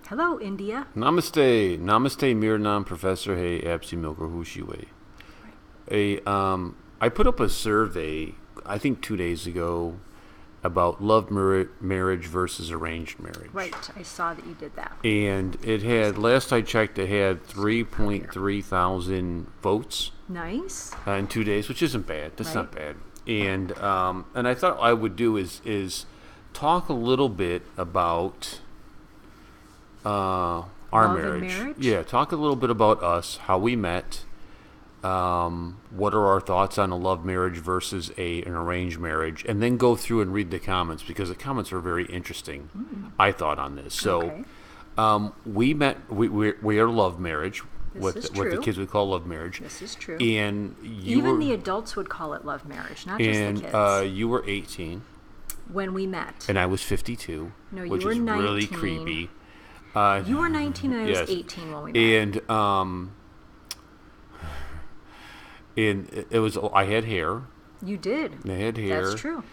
Hello, India. Namaste. Namaste, Mirnam, Professor Hey, Absi Milker Hushiwe. I put up a survey, I think 2 days ago, about marriage versus arranged marriage. Right, I saw that you did that. And it had, last I checked, it had 3.3 thousand votes Nice. in 2 days, which isn't bad. That's Right. not bad. And I thought I would do is talk a little bit about our Love and marriage. marriage? Yeah, talk a little bit about us, how we met. What are our thoughts on a love marriage versus an arranged marriage, and then go through and read the comments because the comments were very interesting. I thought on this. So, Okay. we met. We are love marriage. This is What the true. kids would call love marriage. This is true. And you Even were, the adults would call it love marriage, not just the kids. and you were 18, when we met. and I was 52, No, you which were is really 19. creepy. You were 19 and I was Yes. 18 when we met. And it was, I had hair. You did. I had hair. That's true.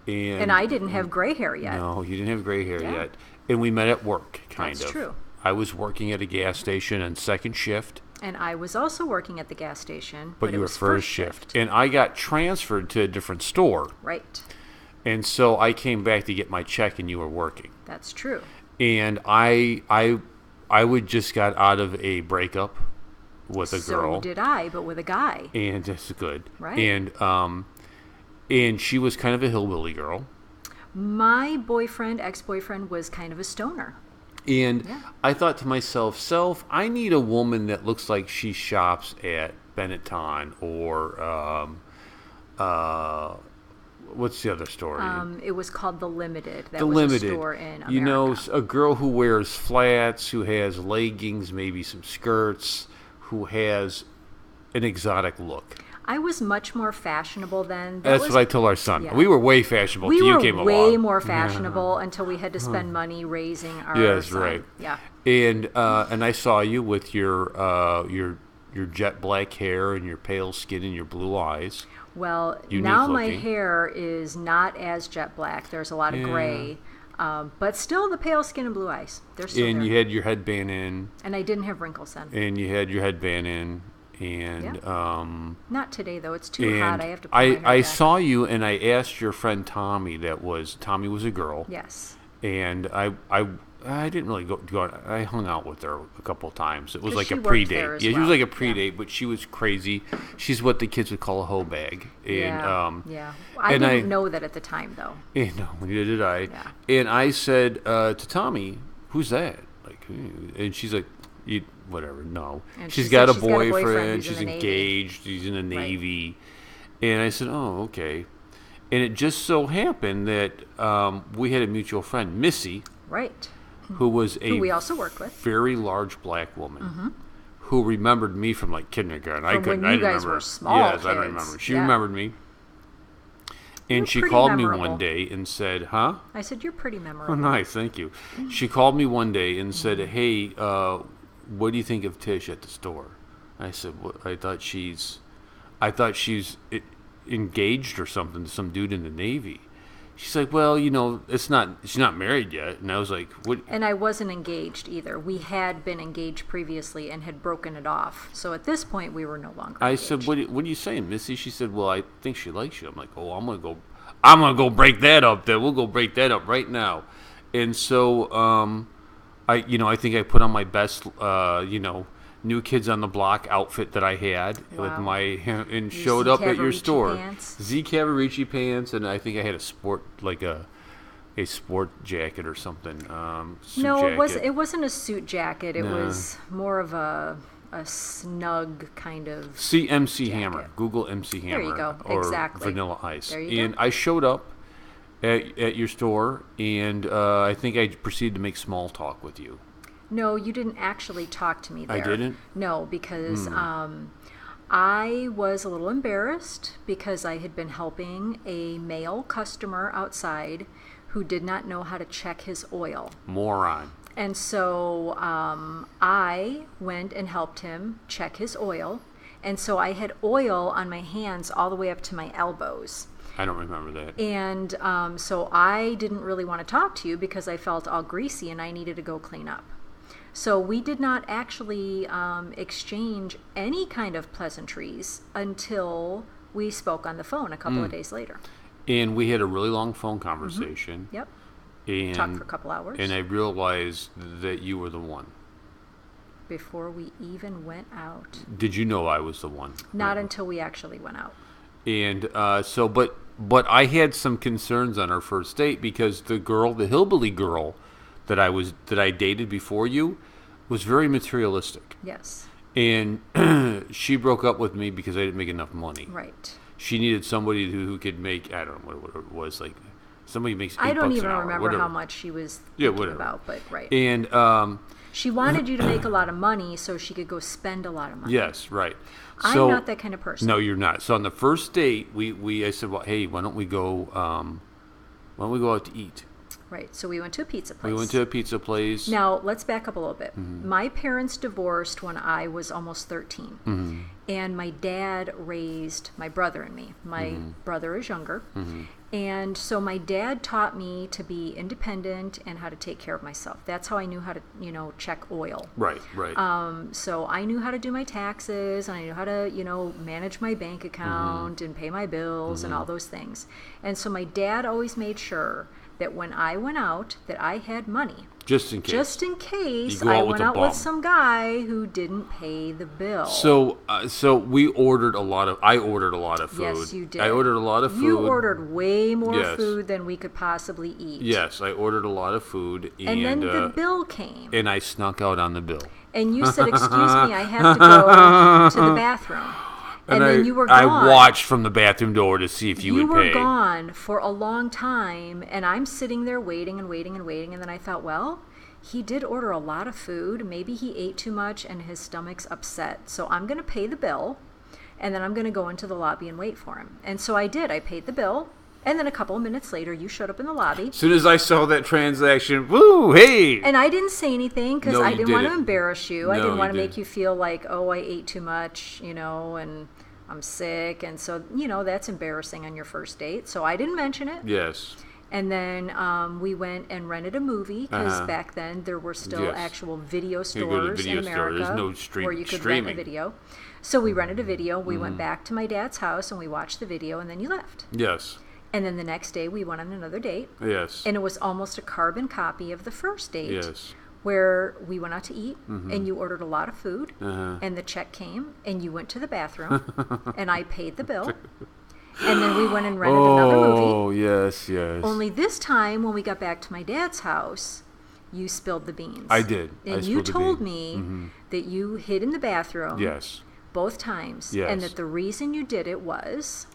And And I didn't have gray hair yet. No, you didn't have gray hair Yeah. yet. And we met at work, kind That's of. true. I was working at a gas station on second shift, And I was also working at the gas station. but it you were was first shift. And I got transferred to a different store. Right. And so I came back to get my check and you were working. That's true. And I would just got out of a breakup with a girl. So did I, but with a guy. And that's good. Right. And she was kind of a hillbilly girl. My ex-boyfriend, was kind of a stoner. And Yeah. I thought to myself, I need a woman that looks like she shops at Benetton or what's the other store? It was called The Limited. That The was Limited. a store in America. You know, a girl who wears flats, who has leggings, maybe some skirts, who has an exotic look. I was much more fashionable then. That's what I told our son. yeah. We were way fashionable We till you were came way along. more fashionable until we had to spend money raising our Yes, son. right. Yeah. And I saw you with your jet black hair and your pale skin and your blue eyes. Well, Unique now my looking. hair is not as jet black. There's a lot of Yeah. gray. But still the pale skin and blue eyes. They're still And there. you had your headband in, And I didn't have wrinkles then. and you had your headband in, and Not today, though. It's too hot. and I have to put my hair I back. saw you, and I asked your friend Tommy. Tommy was a girl, Yes. and I didn't really go out. I hung out with her a couple of times. It was 'Cause like she a worked pre-date. there as Yeah, she was well. like a pre-date, but she was crazy. She's what the kids would call a hoe bag. And, yeah. I and didn't know that at the time, though. No, neither did I. Yeah. And I said to Tommy, "Who's that?" And she's like, "Whatever, no." And She's she got said a she's got a boyfriend boyfriend. who's in She's the Navy. engaged. He's in the Navy. And I said, "Oh, okay." And it just so happened that we had a mutual friend, Missy, Right. who was Who we also worked with. very large black woman who remembered me from like kindergarten. I From couldn't. when I you guys remember. were small Yes, I kids. remember. She Yeah. remembered me. You're And she pretty called me memorable. one day and said, "Huh?" I said, you're pretty memorable. Oh, nice, thank you. She called me one day and said, "Hey, what do you think of Tish at the store?" I said, "What? I thought she's engaged or something to some dude in the Navy." She's like, "Well, she's not married yet." And I was like, "What?" And I wasn't engaged either. We had been engaged previously and had broken it off. So at this point, we were no longer I engaged. said, "What are you saying, Missy?" She said, "Well, I think she likes you." I'm like, "Oh, I'm gonna go break that up. Then we'll go break that up right now." And so, I think I put on my best, New Kids on the Block outfit that I had with Wow. my and Your showed Z up at your Cavarici store. pants. Z Cavarici pants, and I think I had a sport a sport jacket or something. Suit No, jacket. it wasn't a suit jacket. It No. was more of a snug kind of. See MC jacket. Hammer. Google MC Hammer. There you go. Or Exactly. Vanilla Ice. There you And go. I showed up at your store, and I think I proceeded to make small talk with you. No, you didn't actually talk to me there. I didn't? No, because I was a little embarrassed because I had been helping a male customer outside who did not know how to check his oil. Moron. And so I went and helped him check his oil. And so I had oil on my hands all the way up to my elbows. I don't remember that. And so I didn't really want to talk to you because I felt all greasy and I needed to go clean up. So we did not actually exchange any kind of pleasantries until we spoke on the phone a couple of days later. And we had a really long phone conversation. Yep. And Talked for a couple hours. And I realized that you were the one. Before we even went out. Did you know I was the one? Not until we actually went out. And but I had some concerns on our first date because the hillbilly girl that I dated before you was very materialistic. Yes. And she broke up with me because I didn't make enough money. Right. She needed somebody who could make, I don't know what it was, like somebody makes $8 I don't even an hour, remember whatever. how much she was thinking about, but right. And she wanted you to make a lot of money so she could go spend a lot of money. yes, right. I'm So, not that kind of person. no, you're not. So on the first date, I said, well, hey, why don't we go out to eat? Right. So we went to a pizza place. We went to a pizza place. Now, let's back up a little bit. Mm-hmm. My parents divorced when I was almost 13. Mm-hmm. And my dad raised my brother and me. My Mm-hmm. brother is younger. And so my dad taught me to be independent and how to take care of myself. That's how I knew how to, check oil. Right. So I knew how to do my taxes, and I knew how to, manage my bank account and pay my bills and all those things. And so my dad always made sure that when I went out, that I had money. Just in case. Just in case You go out I with went a out bum. with some guy who didn't pay the bill. So we ordered I ordered a lot of food. Yes, you did. I ordered a lot of food. You ordered way more Yes. food than we could possibly eat. Yes, I ordered a lot of food. And then the bill came. And I snuck out on the bill. And you said, excuse me, I have to go to the bathroom. And then you were gone. I watched from the bathroom door to see if you would pay. You were gone for a long time, and I'm sitting there waiting and waiting and waiting, and then I thought, well, he did order a lot of food. Maybe he ate too much and his stomach's upset. So I'm going to pay the bill, and then I'm going to go into the lobby and wait for him. And so I did. I paid the bill, and then a couple of minutes later, you showed up in the lobby. As soon as I saw that transaction, woo, hey! And I didn't say anything because No, I you didn't want to didn't. embarrass you. No, I didn't you want to didn't. make you feel like, oh, I ate too much, and I'm sick. And so, that's embarrassing on your first date. So I didn't mention it. Yes. And then we went and rented a movie because Uh-huh. back then there were still Yes. actual video You stores go to the video in store. America There's no where you could streaming. rent a video. So we rented a video. We went back to my dad's house and we watched the video, and then you left. Yes. And then the next day we went on another date. Yes. And it was almost a carbon copy of the first date. Yes. Where we went out to eat, and you ordered a lot of food, Uh-huh. and the check came, and you went to the bathroom, and I paid the bill, and then we went and rented another movie. Oh, yes. Only this time, when we got back to my dad's house, you spilled the beans. I did. And I you spilled the told bean. me that you hid in the bathroom Yes. both times, Yes. and that the reason you did it was...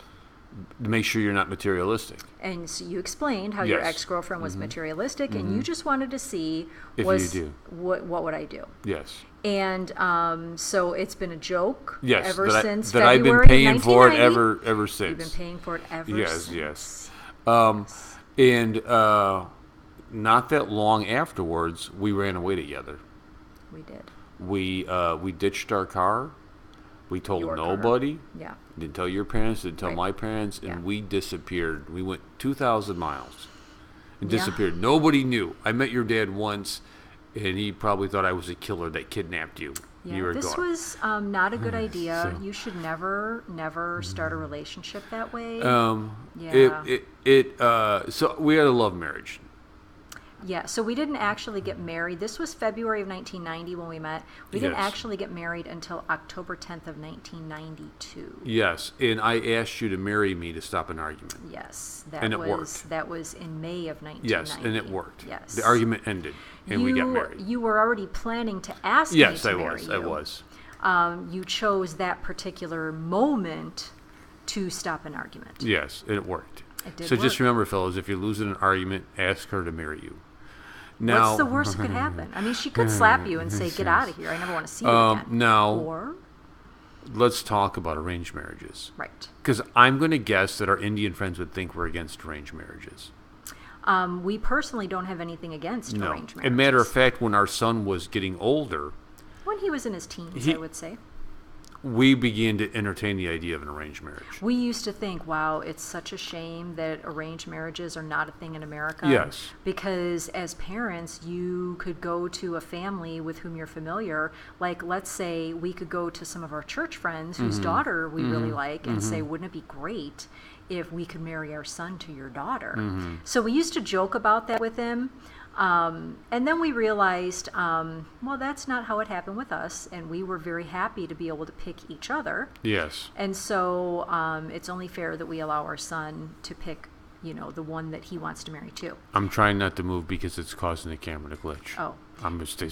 To make sure you're not materialistic. And so you explained how your Yes. ex-girlfriend was materialistic, and you just wanted to see If was you do. what would I do. Yes. And so it's been a joke Yes. ever since that I've been February paying for it 1990. ever since. You've been paying for it ever Yes, since. yes. And not that long afterwards, we ran away together. We did. We ditched our car. We told Your car. nobody. Yeah. Didn't tell your parents. Didn't tell Right. my parents. And Yeah. we disappeared. We went 2,000 miles and Yeah. disappeared. Nobody knew. I met your dad once, and he probably thought I was a killer that kidnapped you. Yeah, You were this gone. was not a good idea. So- You should never start a relationship that way. So we had a love marriage. Yeah, so we didn't actually get married. This was February of 1990 when we met. We didn't Yes. actually get married until October 10th of 1992. Yes, and I asked you to marry me to stop an argument. Yes, And it worked. That was in May of 1990. Yes, and it worked. Yes. The argument ended, and we got married. You were already planning to ask Yes, me I to marry was. you. I was. You chose that particular moment to stop an argument. Yes, and it worked. It did So just work. remember, fellas, if you're losing an argument, ask her to marry you. Now, What's the worst that could happen? I mean, she could slap you and say, "Get out of here! I never want to see you again." now- or let's talk about arranged marriages. right. Because I'm going to guess that our Indian friends would think we're against arranged marriages. We personally don't have anything against No. arranged As a marriages. matter of fact, when our son was getting older, when he was in his teens, He- I would say. we began to entertain the idea of an arranged marriage. We used to think, wow, it's such a shame that arranged marriages are not a thing in America. Yes. Because as parents, you could go to a family with whom you're familiar. Like, let's say we could go to some of our church friends whose daughter we really like and say, wouldn't it be great if we could marry our son to your daughter? So we used to joke about that with him. And then we realized, well, that's not how it happened with us, and we were very happy to be able to pick each other. Yes. And so it's only fair that we allow our son to pick, the one that he wants to marry too. I'm trying not to move because it's causing the camera to glitch. Oh. I'm just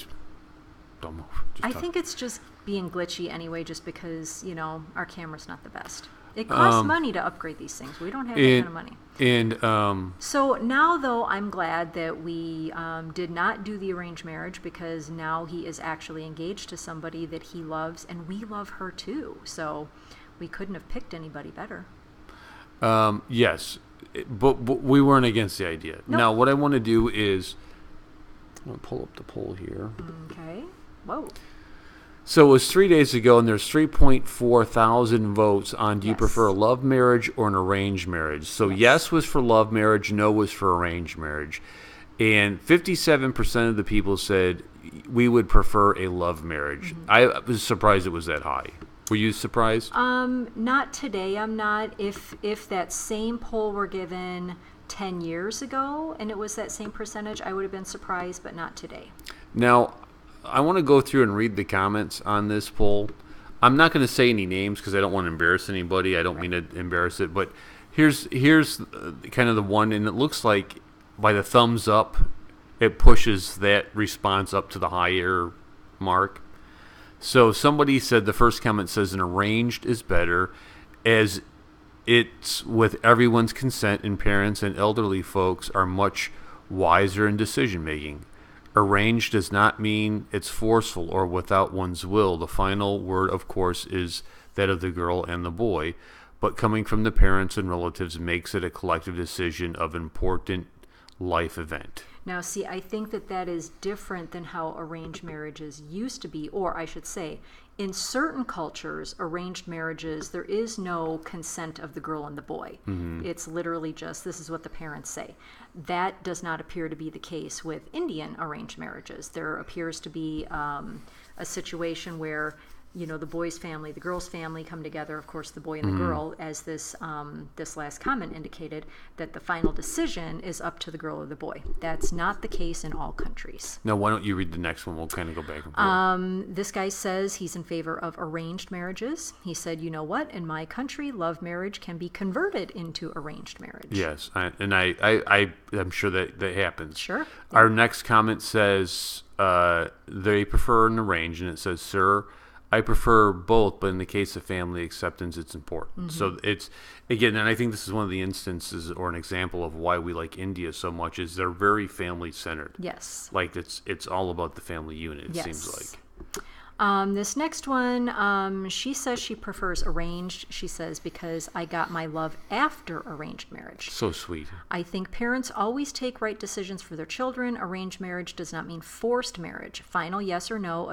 don't move. I think it's just being glitchy anyway, just because, our camera's not the best. It costs money to upgrade these things. We don't have that kind of money. And so now, though, I'm glad that we did not do the arranged marriage, because now he is actually engaged to somebody that he loves, and we love her too. So we couldn't have picked anybody better. yes, but we weren't against the idea. Nope. Now, what I want to do is I'm going to pull up the poll here. Okay. Whoa. So it was 3 days ago, and there's 3.4 thousand votes on do you Yes. prefer a love marriage or an arranged marriage. So yes was for love marriage, no was for arranged marriage. And 57% of the people said we would prefer a love marriage. I was surprised it was that high. Were you surprised? Not today. I'm not. If that same poll were given 10 years ago and it was that same percentage, I would have been surprised, but not today. Now, I want to go through and read the comments on this poll. I'm not going to say any names because I don't want to embarrass anybody. I don't mean to embarrass it, but here's kind of the one, and it looks like by the thumbs up, it pushes that response up to the higher mark. So somebody said, the first comment says an arranged is better, as it's with everyone's consent, and parents and elderly folks are much wiser in decision making. Arranged does not mean it's forceful or without one's will. The final word, of course, is that of the girl and the boy, but coming from the parents and relatives makes it a collective decision of important life event. Now, see, I think that is different than how arranged marriages used to be, or I should say, in certain cultures, arranged marriages, there is no consent of the girl and the boy. It's literally just, this is what the parents say. That does not appear to be the case with Indian arranged marriages. There appears to be a situation where, the boy's family, the girl's family come together, of course, the boy and the girl, as this last comment indicated, that the final decision is up to the girl or the boy. That's not the case in all countries. Now, why don't you read the next one? We'll kind of go back and forth. This guy says he's in favor of arranged marriages. He said, you know what? In my country, love marriage can be converted into arranged marriage. Yes, I'm sure that happens. Sure. Our next comment says they prefer an arranged, and it says, sir, I prefer both, but in the case of family acceptance, it's important. So it's, again, and I think this is one of the instances or an example of why we like India so much, is they're very family-centered. Yes. Like it's all about the family unit, it Yes. seems like. This next one, she says she prefers arranged. She says, because I got my love after arranged marriage. So sweet. I think parents always take right decisions for their children. Arranged marriage does not mean forced marriage. Final yes or no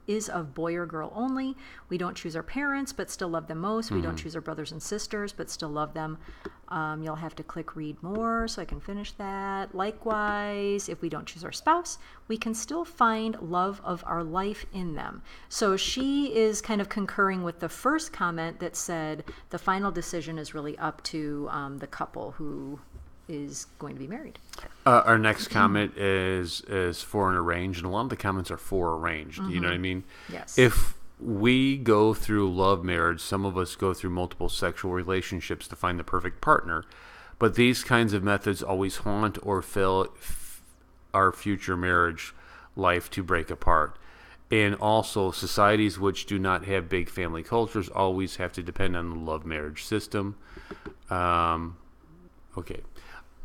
is of boy or girl only. We don't choose our parents, but still love them most. We don't choose our brothers and sisters, but still love them. You'll have to click read more so I can finish that. Likewise, if we don't choose our spouse, we can still find love of our life in them. So she is kind of concurring with the first comment that said the final decision is really up to the couple who is going to be married. Our next comment is for an arranged, and a lot of the comments are for arranged. You know what I mean? Yes. If we go through love marriage, some of us go through multiple sexual relationships to find the perfect partner, but these kinds of methods always haunt or fail our future marriage life to break apart. And also, societies which do not have big family cultures always have to depend on the love marriage system. Okay.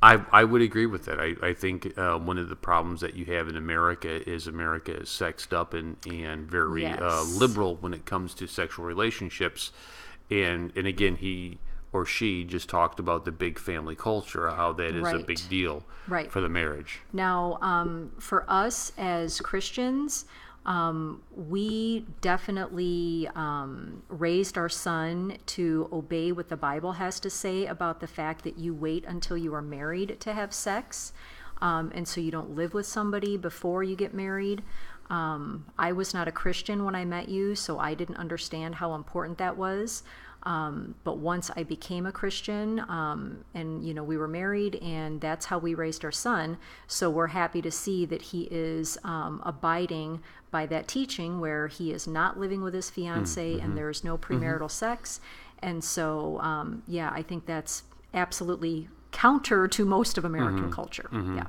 I would agree with that. I think one of the problems that you have in America is sexed up and very Yes. liberal when it comes to sexual relationships. And again, he or she just talked about the big family culture, how that is a Right. big deal Right. for the marriage. Now, for us as Christians, We definitely raised our son to obey what the Bible has to say about the fact that you wait until you are married to have sex. And so you don't live with somebody before you get married. I was not a Christian when I met you, so I didn't understand how important that was. But once I became a Christian, and we were married, and that's how we raised our son. So we're happy to see that he is abiding by that teaching, where he is not living with his fiance, and there is no premarital sex. And so, I think that's absolutely counter to most of American culture. Yeah.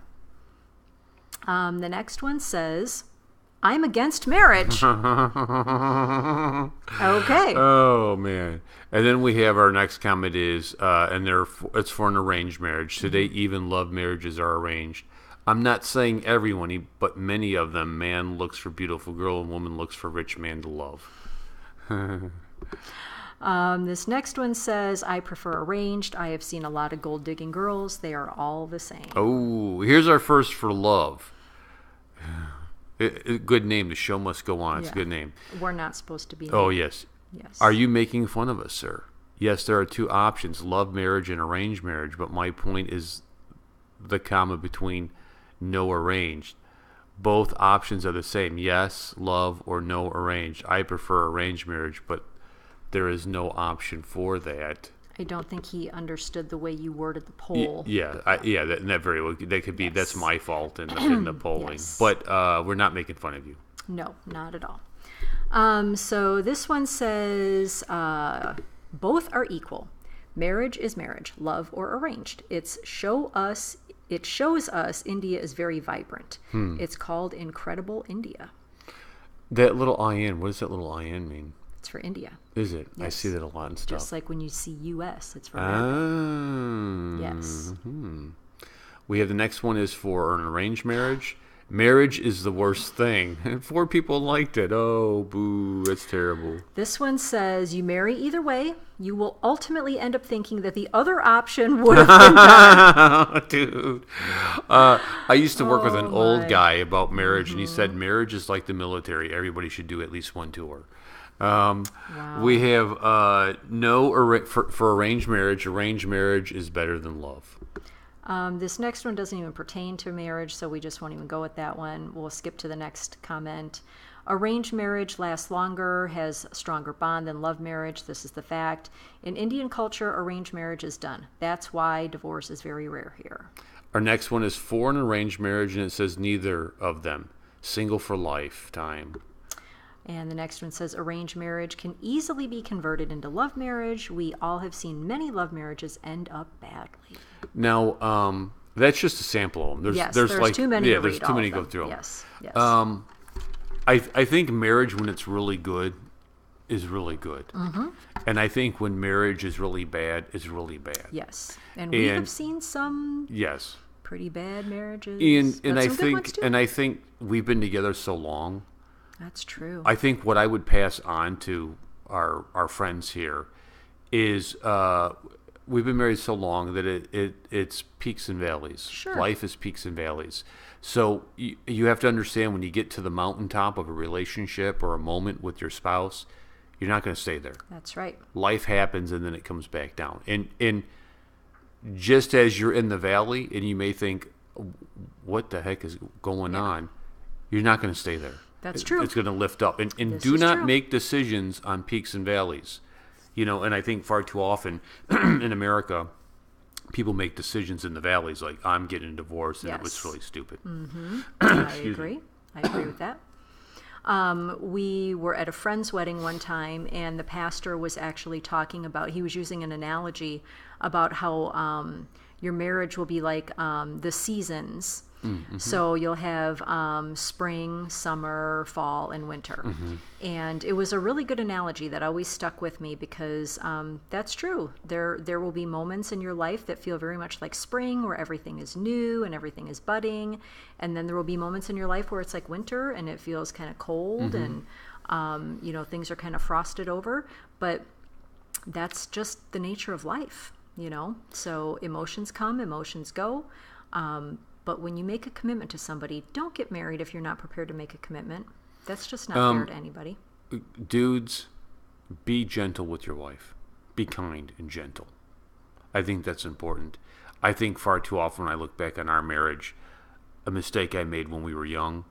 The next one says, I'm against marriage. Okay. Oh, man. And then we have our next comment is, it's for an arranged marriage. Today, even love marriages are arranged. I'm not saying everyone, but many of them. Man looks for beautiful girl and woman looks for rich man to love. This next one says, I prefer arranged. I have seen a lot of gold digging girls. They are all the same. Oh, here's our first for love. Good name. The show must go on. It's a good name. We're not supposed to be. Oh, yes. Yes. Are you making fun of us, sir? Yes, there are two options, love marriage and arranged marriage. But my point is the comma between no arranged. Both options are the same. Yes, love, or no arranged. I prefer arranged marriage, but there is no option for that. I don't think he understood the way you worded the poll. That very well. That could be. Yes. That's my fault in the polling. Yes. But we're not making fun of you. No, not at all. So this one says, both are equal. Marriage is marriage, love or arranged. It shows us India is very vibrant. It's called Incredible India. That little IN, what does that little IN mean? It's for India. Is it? Yes. I see that a lot in stuff. Just like when you see U.S., it's for America. Yes. We have the next one is for an arranged marriage. Marriage is the worst thing. And 4 people liked it. Oh, boo. That's terrible. This one says, you marry either way. You will ultimately end up thinking that the other option would have been better. Dude. I used to work with an old guy about marriage, and he said marriage is like the military. Everybody should do at least one tour. Wow. We have for arranged marriage. Arranged marriage is better than love. This next one doesn't even pertain to marriage, so we just won't even go with that one. We'll skip to the next comment. Arranged marriage lasts longer, has a stronger bond than love marriage. This is the fact. In Indian culture, arranged marriage is done. That's why divorce is very rare here. Our next one is for an arranged marriage, and it says neither of them. Single for lifetime. And the next one says arranged marriage can easily be converted into love marriage. We all have seen many love marriages end up badly. Now, that's just a sample of them. There's like too many. There's too many to go through. Yes. I think marriage, when it's really good, is really good. Mm-hmm. And I think when marriage is really bad, is really bad. Yes. And we have seen some pretty bad marriages. And I think we've been together so long. That's true. I think what I would pass on to our friends here is we've been married so long that it's peaks and valleys. Sure. Life is peaks and valleys. So you have to understand when you get to the mountaintop of a relationship or a moment with your spouse, you're not going to stay there. That's right. Life happens and then it comes back down. And just as you're in the valley and you may think, what the heck is going on? You're not going to stay there. That's true. It's going to lift up. And do not make decisions on peaks and valleys. And I think far too often in America, people make decisions in the valleys like, I'm getting divorced, and it was really stupid. Mm-hmm. I agree with that. We were at a friend's wedding one time, and the pastor was actually talking about, he was using an analogy about how your marriage will be like the seasons. Mm-hmm. So you'll have spring, summer, fall, and winter. Mm-hmm. And it was a really good analogy that always stuck with me because that's true. There will be moments in your life that feel very much like spring, where everything is new and everything is budding. And then there will be moments in your life where it's like winter and it feels kind of cold and things are kind of frosted over. But that's just the nature of life, So emotions come, emotions go. But when you make a commitment to somebody, don't get married if you're not prepared to make a commitment. That's just not fair to anybody. Dudes, be gentle with your wife. Be kind and gentle. I think that's important. I think far too often when I look back on our marriage, a mistake I made when we were young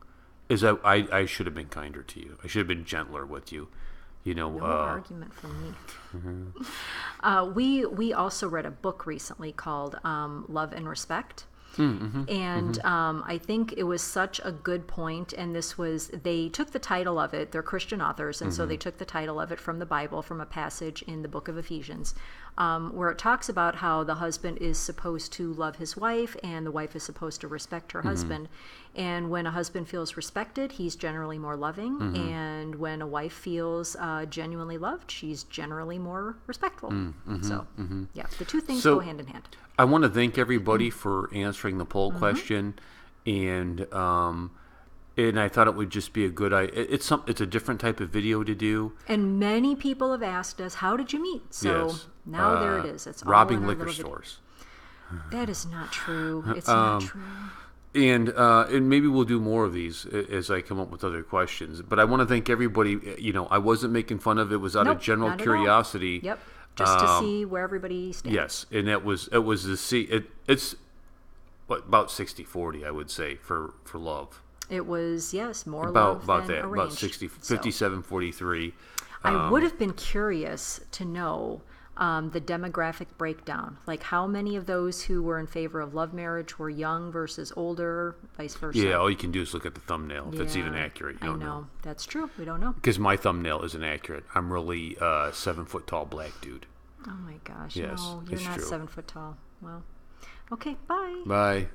is that I should have been kinder to you. I should have been gentler with you. No argument from me. We also read a book recently called Love and Respect. And I think it was such a good point, and they took the title of it, they're Christian authors, and so they took the title of it from the Bible, from a passage in the book of Ephesians, where it talks about how the husband is supposed to love his wife and the wife is supposed to respect her husband. And when a husband feels respected, he's generally more loving, and when a wife feels genuinely loved, she's generally more respectful. Yeah, the two things go hand in hand. I want to thank everybody for answering the poll question, and I thought it would just be a good idea. It's a different type of video to do. And many people have asked us, how did you meet? So now there it is. It's robbing all in our liquor little stores. That is not true. It's not true. And maybe we'll do more of these as I come up with other questions. But I want to thank everybody. I wasn't making fun of it. It was out of general curiosity. Yep. Just to see where everybody stands. Yes, and it was to see it's about 60-40, I would say, for love. It was, more about love than that, arranged. about 57-43. I would have been curious to know the demographic breakdown, like how many of those who were in favor of love marriage were young versus older, vice versa. Yeah, all you can do is look at the thumbnail if it's even accurate. You don't know. That's true. We don't know. Because my thumbnail isn't accurate. I'm really a 7-foot tall black dude. Oh my gosh. Yes, no, you're it's not true. 7 foot tall. Well, okay, bye. Bye.